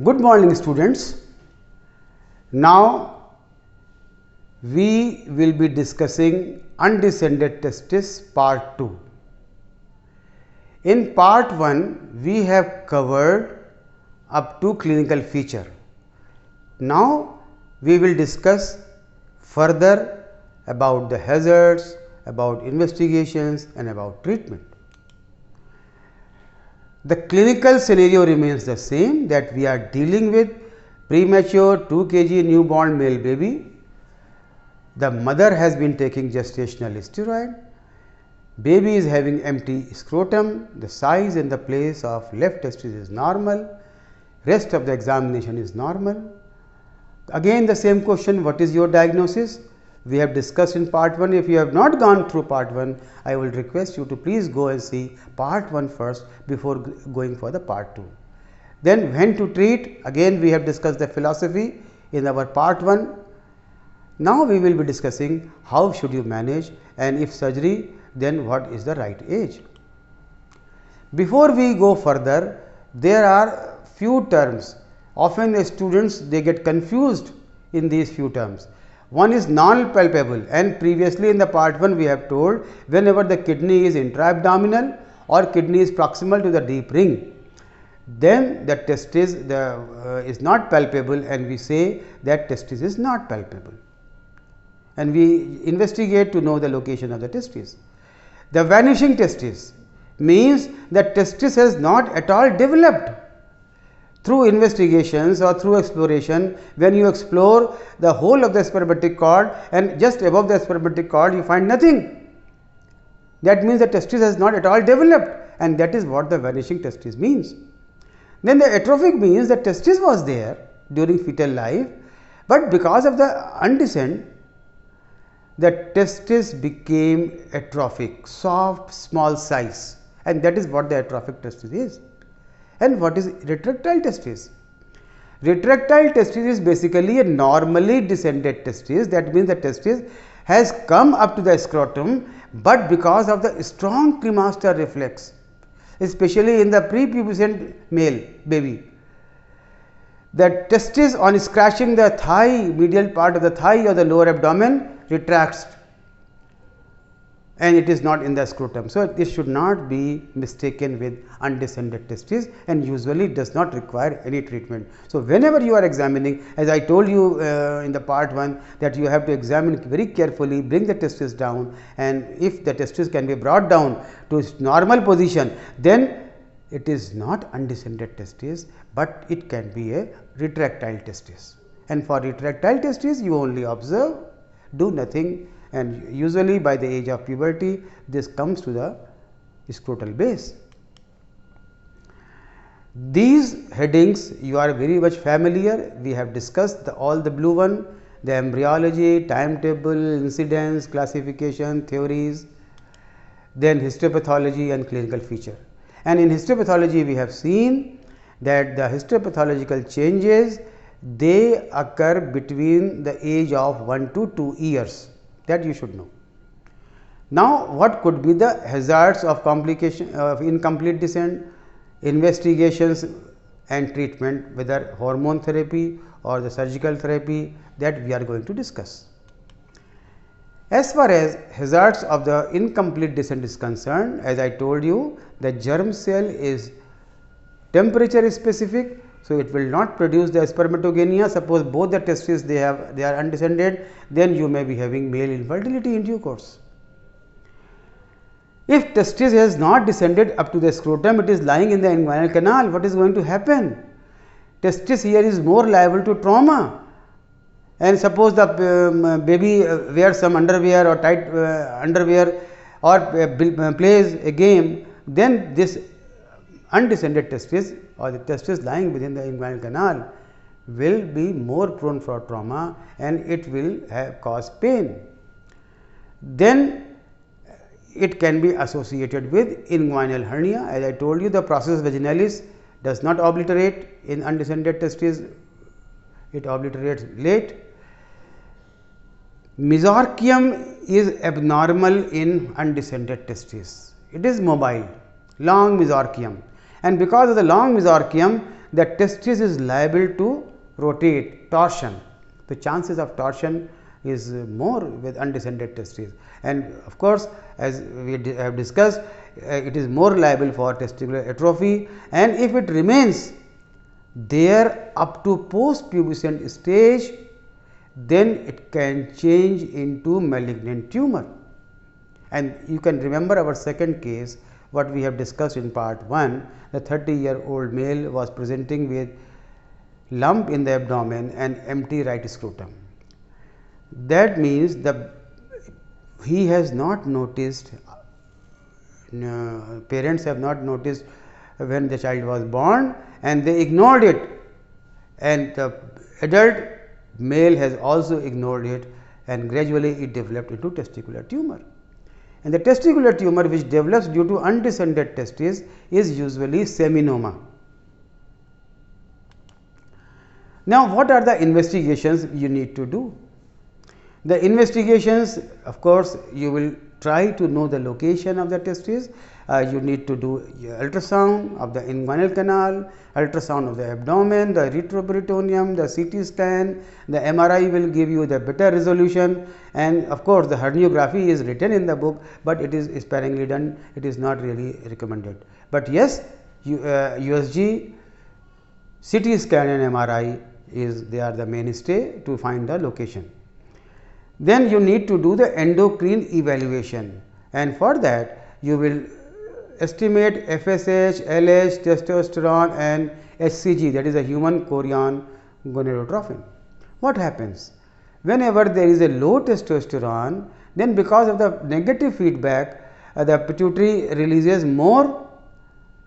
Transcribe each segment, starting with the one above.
Good morning, students. Now we will be discussing undescended testes part 2. In part 1 we have covered up to clinical feature. Now we will discuss further about the hazards, about investigations and about treatment. The clinical scenario remains the same, that we are dealing with premature 2 kg newborn male baby. The mother has been taking gestational steroid. Baby is having empty scrotum. The size and the place of left testis is normal. Rest of the examination is normal. Again the same question, what is your diagnosis? We have discussed in part 1. If you have not gone through part 1, I will request you to please go and see part 1 first before going for the part 2. Then when to treat, again we have discussed the philosophy in our part 1. Now we will be discussing how should you manage, and if surgery, then what is the right age. Before we go further, there are few terms. Often the students, they get confused in these few terms. One is non-palpable, and previously in the part 1 we have told, whenever the kidney is intra-abdominal or kidney is proximal to the deep ring, then the testis is not palpable, and we say that testis is not palpable, and we investigate to know the location of the testis. The vanishing testis means that testis has not at all developed. Through investigations or through exploration, when you explore the whole of the spermatic cord and just above the spermatic cord you find nothing, that means the testis has not at all developed, and that is what the vanishing testis means. Then the atrophic means the testis was there during fetal life, but because of the undescent, the testis became atrophic, soft, small size, and that is what the atrophic testis is. And what is retractile testis? Retractile testis is basically a normally descended testis. That means the testis has come up to the scrotum, but because of the strong cremaster reflex, especially in the prepubescent male baby, the testis on scratching the thigh, medial part of the thigh or the lower abdomen, retracts, and it is not in the scrotum. So, this should not be mistaken with undescended testis, and usually does not require any treatment. So, whenever you are examining, as I told you in the part 1, that you have to examine very carefully, bring the testis down, and if the testis can be brought down to its normal position, then it is not undescended testis, but it can be a retractile testis. And for retractile testis, you only observe, do nothing, and usually by the age of puberty this comes to the scrotal base. These headings you are very much familiar. We have discussed all the blue one, the embryology, timetable, incidence, classification, theories, then histopathology and clinical feature. And in histopathology we have seen that the histopathological changes, they occur between the age of 1 to 2 years. That you should know. Now, what could be the hazards of complication of incomplete descent, investigations and treatment, whether hormone therapy or the surgical therapy, that we are going to discuss. As far as hazards of the incomplete descent is concerned, as I told you, the germ cell is temperature specific. So, it will not produce the spermatogenia. Suppose both the testes they are undescended, then you may be having male infertility in due course. If testis has not descended up to the scrotum, it is lying in the inguinal canal, what is going to happen? Testis here is more liable to trauma, and suppose the baby wears some underwear or tight underwear or plays a game, then this undescended testis or the testis lying within the inguinal canal will be more prone for trauma, and it will cause pain. Then it can be associated with inguinal hernia. As I told you, the process vaginalis does not obliterate in undescended testis, it obliterates late. Mesorchium is abnormal in undescended testis. It is mobile, long mesorchium, and because of the long mesorchium, the testis is liable to rotate, torsion. The chances of torsion is more with undescended testes, and of course, as we have discussed, it is more liable for testicular atrophy, and if it remains there up to post pubescent stage, then it can change into malignant tumor. And you can remember our second case, what we have discussed in part 1, the 30-year-old male was presenting with lump in the abdomen and empty right scrotum. That means he has not noticed, parents have not noticed when the child was born, and they ignored it, and the adult male has also ignored it, and gradually it developed into testicular tumor. And the testicular tumor which develops due to undescended testes is usually seminoma. Now, what are the investigations you need to do? The investigations, of course, you will try to know the location of the testes. You need to do ultrasound of the inguinal canal, ultrasound of the abdomen, the retroperitoneum, the CT scan, the MRI will give you the better resolution, and of course, the herniography is written in the book, but it is sparingly done, it is not really recommended. But yes, USG, CT scan and MRI they are the mainstay to find the location. Then you need to do the endocrine evaluation, and for that you will estimate FSH, LH, testosterone and HCG, that is a human chorion gonadotrophin. What happens? Whenever there is a low testosterone, then because of the negative feedback, the pituitary releases more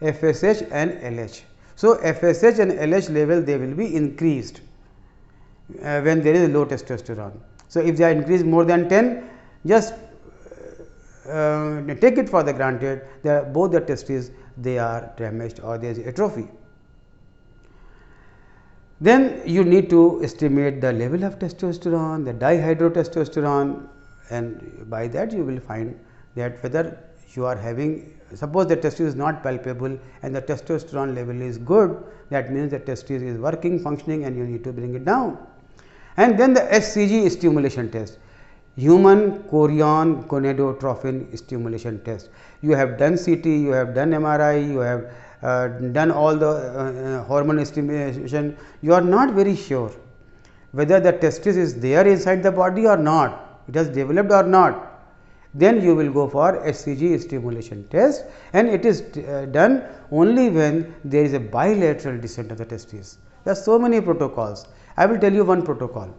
FSH and LH. So, FSH and LH level they will be increased when there is a low testosterone. So, if they are increased more than 10, just take it for the granted that both the testes they are damaged or there is atrophy. Then you need to estimate the level of testosterone, the dihydrotestosterone, and by that you will find that whether you are having, suppose the testis is not palpable and the testosterone level is good, that means the testis is working, functioning, and you need to bring it down. And then the HCG stimulation test, human chorion gonadotrophin stimulation test. You have done CT, you have done MRI, you have done all the hormone stimulation, you are not very sure whether the testis is there inside the body or not, it has developed or not. Then you will go for HCG stimulation test, and it is done only when there is a bilateral descent of the testis. There are so many protocols. I will tell you one protocol.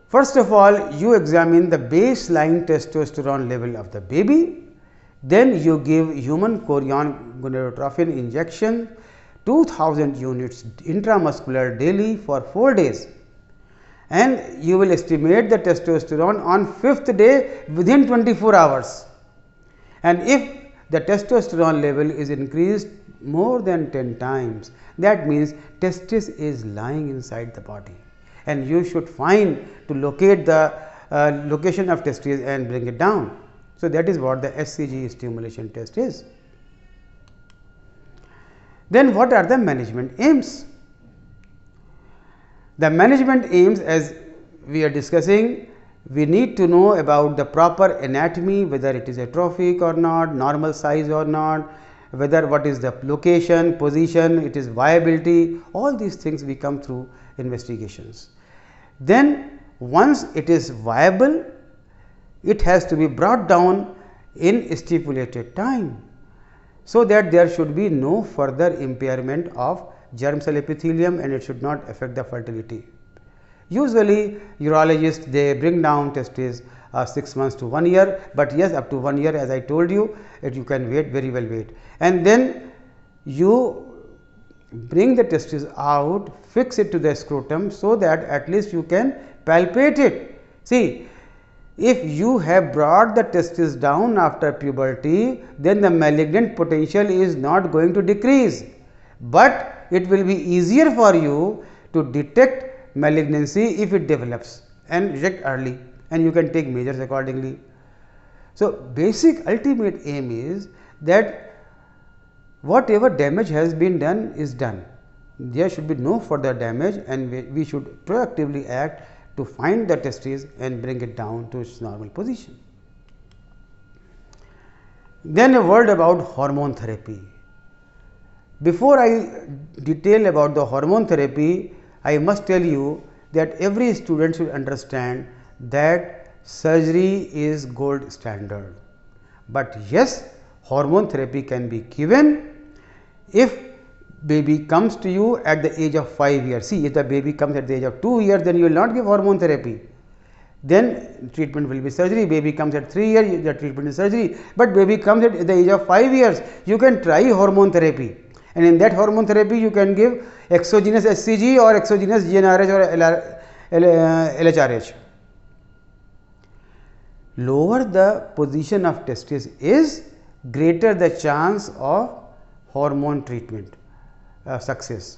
First of all, you examine the baseline testosterone level of the baby, then you give human chorion gonadotrophin injection 2000 units intramuscular daily for 4 days, and you will estimate the testosterone on 5th day within 24 hours. And if the testosterone level is increased more than 10 times, that means testis is lying inside the body, and you should find to locate the location of testis and bring it down. So, that is what the HCG stimulation test is. Then what are the management aims? The management aims, as we are discussing, we need to know about the proper anatomy, whether it is atrophic or not, normal size or not, whether what is the location, position, it is viability, all these things we come through investigations. Then once it is viable, it has to be brought down in stipulated time, so that there should be no further impairment of germ cell epithelium and it should not affect the fertility. Usually urologists they bring down testes 6 months to 1 year, but yes, up to 1 year, as I told you, you can wait, very well wait, and then you bring the testis out, fix it to the scrotum, so that at least you can palpate it. See, if you have brought the testis down after puberty, then the malignant potential is not going to decrease, but it will be easier for you to detect malignancy if it develops and reject early, and you can take measures accordingly. So, basic ultimate aim is that whatever damage has been done is done. There should be no further damage, and we should proactively act to find the testis and bring it down to its normal position. Then a word about hormone therapy. Before I detail about the hormone therapy, I must tell you that every student should understand that surgery is gold standard. But yes, hormone therapy can be given if baby comes to you at the age of 5 years. See, if the baby comes at the age of 2 years, then you will not give hormone therapy. Then treatment will be surgery. Baby comes at 3 years, the treatment is surgery. But baby comes at the age of 5 years, you can try hormone therapy. And in that hormone therapy, you can give exogenous HCG or exogenous GnRH or LHRH. Lower the position of testis is greater the chance of hormone treatment success.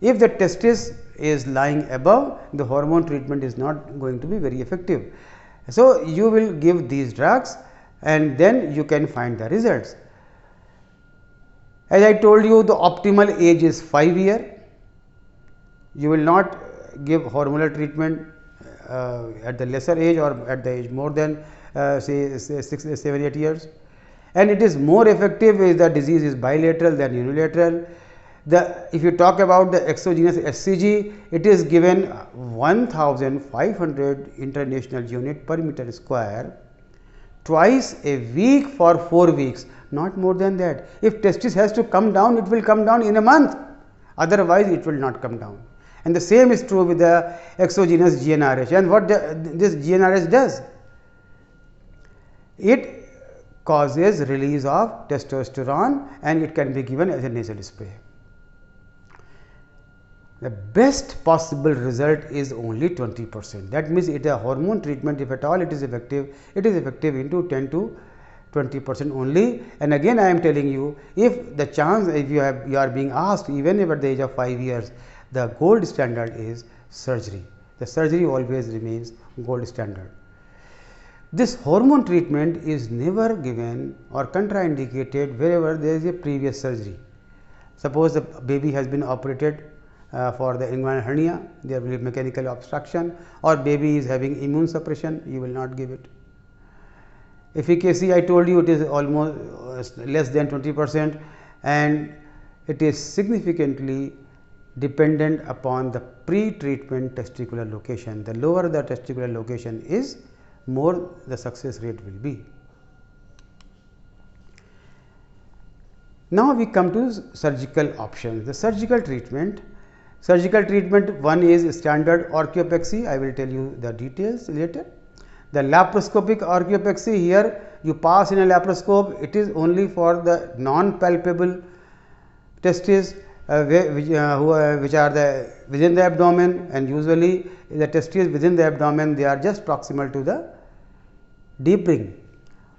If the testis is lying above, the hormone treatment is not going to be very effective. So, you will give these drugs and then you can find the results. As I told you, the optimal age is 5 years. You will not give hormonal treatment at the lesser age or at the age more than say 6, 7, 8 years. And it is more effective if the disease is bilateral than unilateral. If you talk about the exogenous HCG, it is given 1500 international unit per meter square twice a week for 4 weeks, not more than that. If testis has to come down, it will come down in a month, otherwise it will not come down. And the same is true with the exogenous GnRH. And what this GnRH does? It causes release of testosterone and it can be given as a nasal spray. The best possible result is only 20%. That means it is a hormone treatment, if at all it is effective into 10 to 20% only. And again I am telling you, if the chance, if you are being asked, even if at the age of 5 years, the gold standard is surgery. The surgery always remains gold standard. This hormone treatment is never given or contraindicated wherever there is a previous surgery. Suppose the baby has been operated for the inguinal hernia, there will be mechanical obstruction, or baby is having immune suppression, you will not give it. Efficacy, I told you, it is almost less than 20%, and it is significantly dependent upon the pre-treatment testicular location. The lower the testicular location is, more the success rate will be. Now we come to surgical options. The surgical treatment, one is standard orchiopexy. I will tell you the details later. The laparoscopic orchiopexy, here you pass in a laparoscope, it is only for the non-palpable testes which are within the abdomen, and usually the testes within the abdomen, they are just proximal to the deep ring.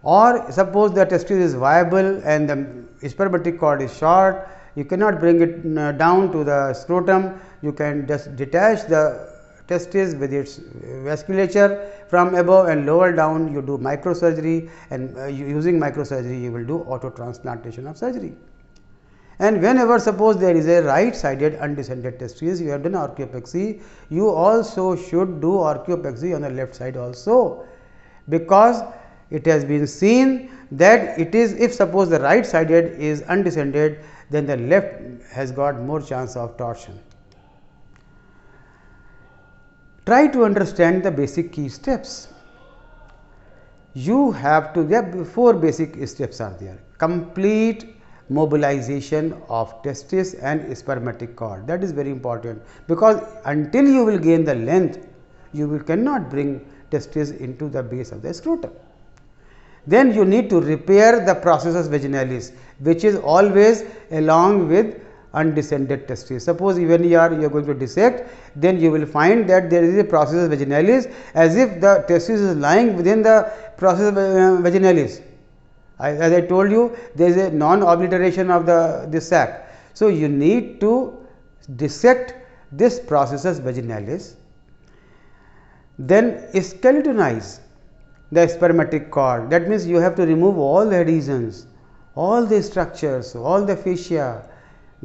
Or suppose the testis is viable and the spermatic cord is short, you cannot bring it down to the scrotum, you can just detach the testis with its vasculature from above and lower down, you do microsurgery, and using microsurgery you will do autotransplantation of surgery. And whenever suppose there is a right sided undescended testis, you have done orchiopexy, you also should do orchiopexy on the left side also, because it has been seen that it is, if suppose the right sided is undescended, then the left has got more chance of torsion. Try to understand the basic key steps. You have to, there are 4 basic steps are there. Complete mobilization of testis and spermatic cord, that is very important, because until you will gain the length, you cannot bring testis into the base of the scrotum. Then you need to repair the processus vaginalis, which is always along with undescended testis. Suppose even you are going to dissect, then you will find that there is a processus vaginalis, as if the testis is lying within the processus vaginalis. As I told you, there is a non-obliteration of this sac. So, you need to dissect this processus vaginalis, then skeletonize the spermatic cord. That means, you have to remove all the adhesions all the structures, all the fascia,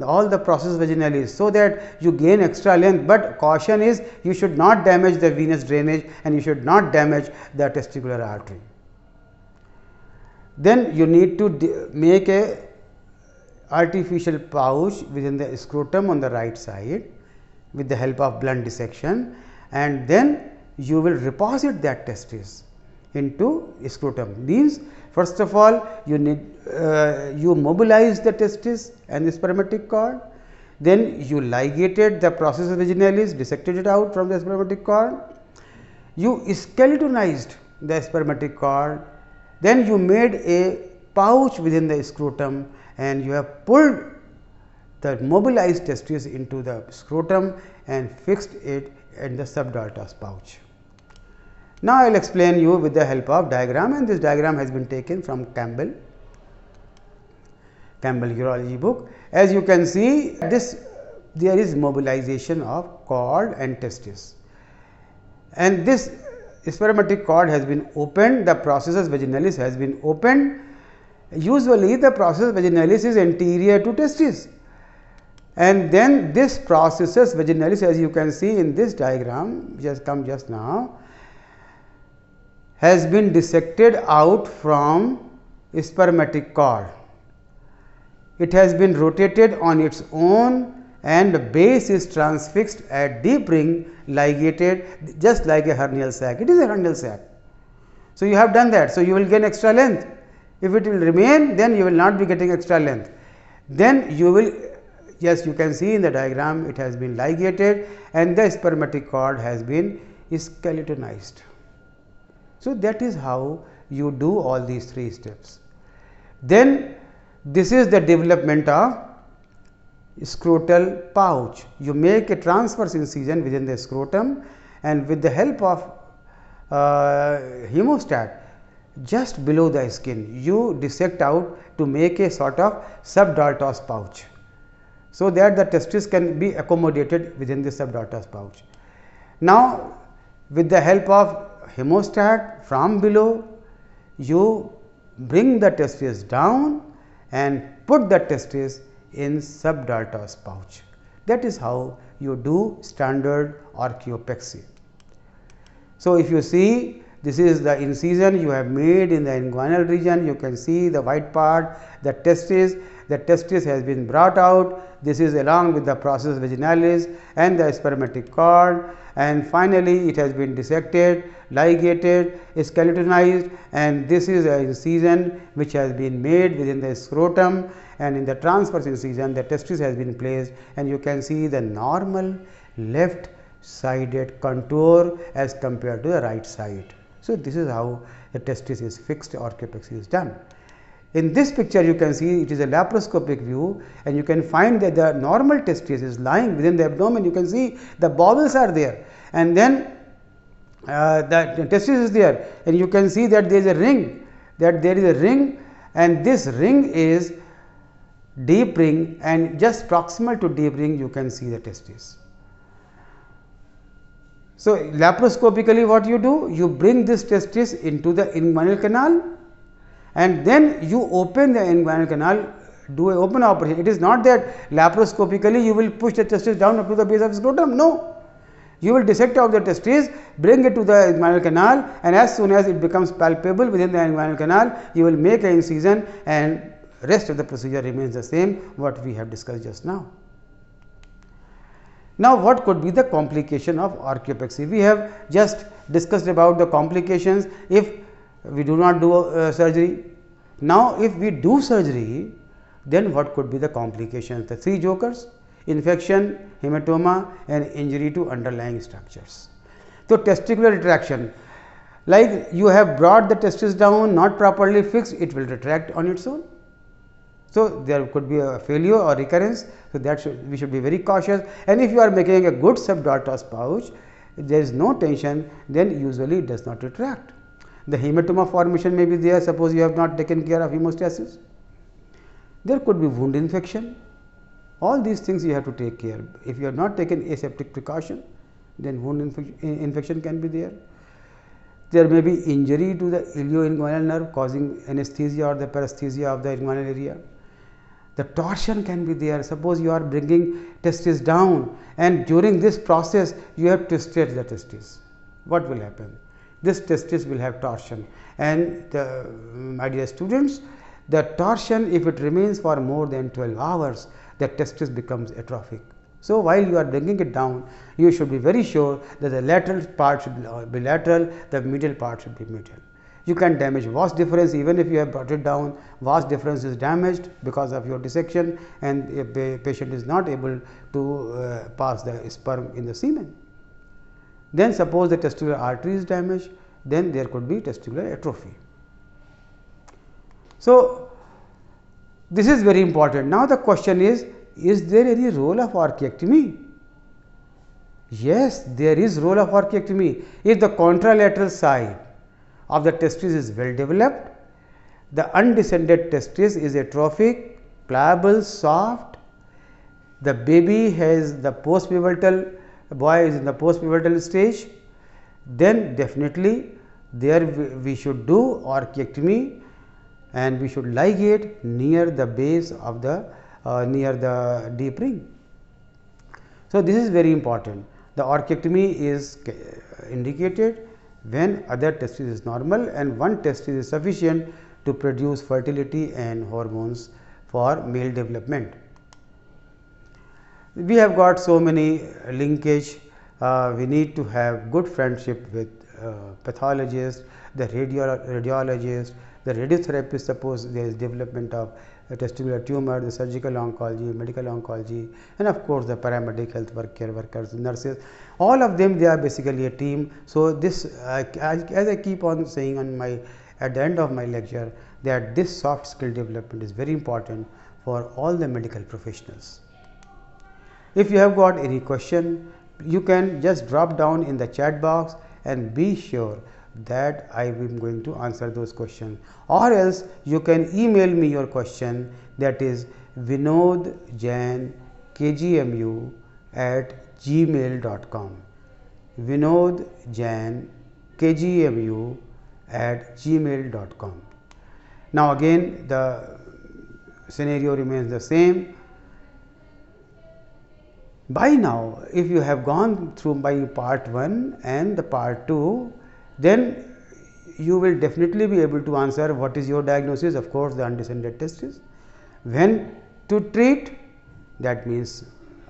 all the process vaginalis, so that you gain extra length. But caution is, you should not damage the venous drainage and you should not damage the testicular artery. Then you need to make a artificial pouch within the scrotum on the right side with the help of blunt dissection, and then you will deposit that testis into scrotum. Means, first of all, you need you mobilize the testis and the spermatic cord, then you ligated the process vaginalis, dissected it out from the spermatic cord, you skeletonized the spermatic cord, then you made a pouch within the scrotum and you have pulled the mobilized testis into the scrotum and fixed it in the subdartos pouch. Now, I will explain you with the help of diagram, and this diagram has been taken from Campbell Urology book. As you can see, there is mobilization of cord and testis, and this spermatic cord has been opened, the processus vaginalis has been opened. Usually the processus vaginalis is anterior to testis, and then this processus vaginalis, as you can see in this diagram which has come just now, has been dissected out from spermatic cord. It has been rotated on its own and the base is transfixed at deep ring, ligated just like a hernial sac. It is a hernial sac. So, you have done that. So, you will gain extra length. If it will remain, then you will not be getting extra length. Then you will, yes, you can see in the diagram, it has been ligated and the spermatic cord has been skeletonized. So, that is how you do all these three steps. Then this is the development of scrotal pouch. You make a transverse incision within the scrotum and with the help of hemostat just below the skin, you dissect out to make a sort of subdartos pouch, so that the testis can be accommodated within the subdartos pouch. Now, with the help of hemostat from below, you bring the testis down and put the testis in subdartos pouch. That is how you do standard orchiopexy. So, if you see, this is the incision you have made in the inguinal region. You can see the white part, the testis has been brought out. This is along with the process vaginalis and the spermatic cord, and finally, it has been dissected, ligated, skeletonized, and this is an incision which has been made within the scrotum, and in the transverse incision the testis has been placed, and you can see the normal left sided contour as compared to the right side. So, this is how the testis is fixed, orchiopexy is done. In this picture you can see it is a laparoscopic view, and you can find that the normal testis is lying within the abdomen. You can see the bowels are there, and then the testis is there, and you can see that there is a ring, and this ring is deep ring, and just proximal to deep ring you can see the testis. So, laparoscopically what you do? You bring this testis into the inguinal canal and then you open the inguinal canal, do an open operation. It is not that laparoscopically you will push the testis down up to the base of scrotum. No, you will dissect out the testis, bring it to the inguinal canal, and as soon as it becomes palpable within the inguinal canal, you will make an incision, and rest of the procedure remains the same what we have discussed just now. Now, what could be the complication of orchiopexy? We have just discussed about the complications if we do not do surgery. Now, if we do surgery, then what could be the complications? The three jokers: infection, hematoma, and injury to underlying structures. So, testicular retraction, like you have brought the testis down, not properly fixed, it will retract on its own. So, there could be a failure or recurrence. So, that we should be very cautious, and if you are making a good subdartos pouch, there is no tension, then usually it does not retract. The hematoma formation may be there, suppose you have not taken care of hemostasis. There could be wound infection. All these things you have to take care. If you have not taken aseptic precaution, then wound infection can be there. There may be injury to the ilioinguinal nerve causing anesthesia or the paresthesia of the inguinal area. The torsion can be there. Suppose you are bringing testis down and during this process you have twisted the testis. What will happen? This testis will have torsion, and my dear students, the torsion, if it remains for more than 12 hours, the testis becomes atrophic. So, while you are bringing it down, you should be very sure that the lateral part should be lateral, the medial part should be medial. You can damage vas deferens even if you have brought it down. Vas deferens is damaged because of your dissection, and if the patient is not able to pass the sperm in the semen. Then suppose the testicular artery is damaged, then there could be testicular atrophy. So, this is very important. Now, the question is there any role of orchiectomy? Yes, there is role of orchiectomy. If the contralateral side of the testis is well developed, the undescended testis is atrophic, pliable, soft, the baby has the postpivotal, boy is in the postpivotal stage, then definitely there we should do orchiectomy, and we should ligate near the base of the near the deep ring. So, this is very important. The orchiectomy is indicated when other testis is normal and one testis is sufficient to produce fertility and hormones for male development. We have got so many linkage. We need to have good friendship with pathologists, the radiologist, the radiotherapist. Suppose there is development of a testicular tumor, the surgical oncology, medical oncology, and of course, the paramedic health care workers, nurses, all of them, they are basically a team. So, this as I keep on saying on my at the end of my lecture, that this soft skill development is very important for all the medical professionals. If you have got any question, you can just drop down in the chat box and be sure that I am going to answer those questions, or else you can email me your question, that is vinodjain@gmail.com, vinodjain@gmail.com. Now, again the scenario remains the same. By now, if you have gone through by part 1 and the part 2, then you will definitely be able to answer what is your diagnosis. Of course, the undescended testis. When to treat, that means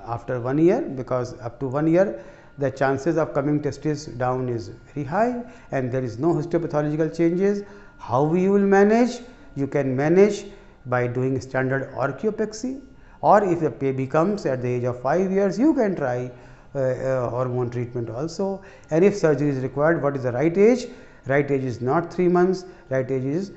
after 1 year, because up to 1 year the chances of coming testis down is very high and there is no histopathological changes. How you will manage? You can manage by doing standard orchiopexy, or if the baby comes at the age of 5 years, you can try hormone treatment also. And if surgery is required, what is the right age? Right age is not 3 months, right age is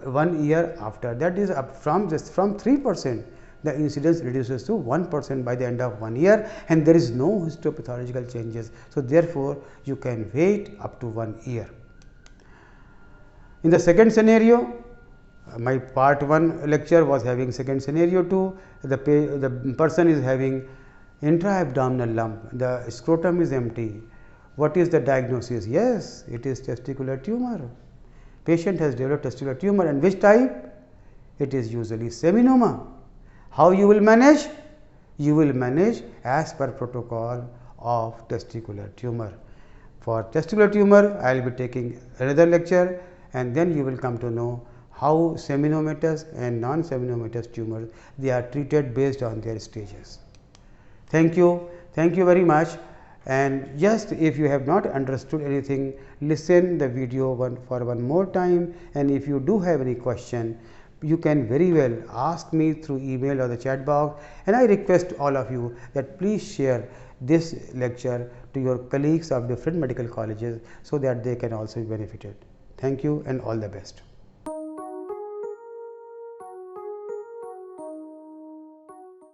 1 year after. That is up from just from 3%, the incidence reduces to 1% by the end of 1 year, and there is no histopathological changes. So, therefore, you can wait up to 1 year. In the second scenario, my part 1 lecture was having second scenario too. The person is having intra-abdominal lump, the scrotum is empty. What is the diagnosis? Yes, it is testicular tumor. Patient has developed testicular tumor, and which type? It is usually seminoma. How you will manage? You will manage as per protocol of testicular tumor. For testicular tumor, I will be taking another lecture, and then you will come to know how seminomatous and non-seminomatous tumors, they are treated based on their stages. Thank you very much. And just if you have not understood anything, listen the video for one more time, and if you do have any question, you can very well ask me through email or the chat box, and I request all of you that please share this lecture to your colleagues of different medical colleges so that they can also be benefited. Thank you and all the best.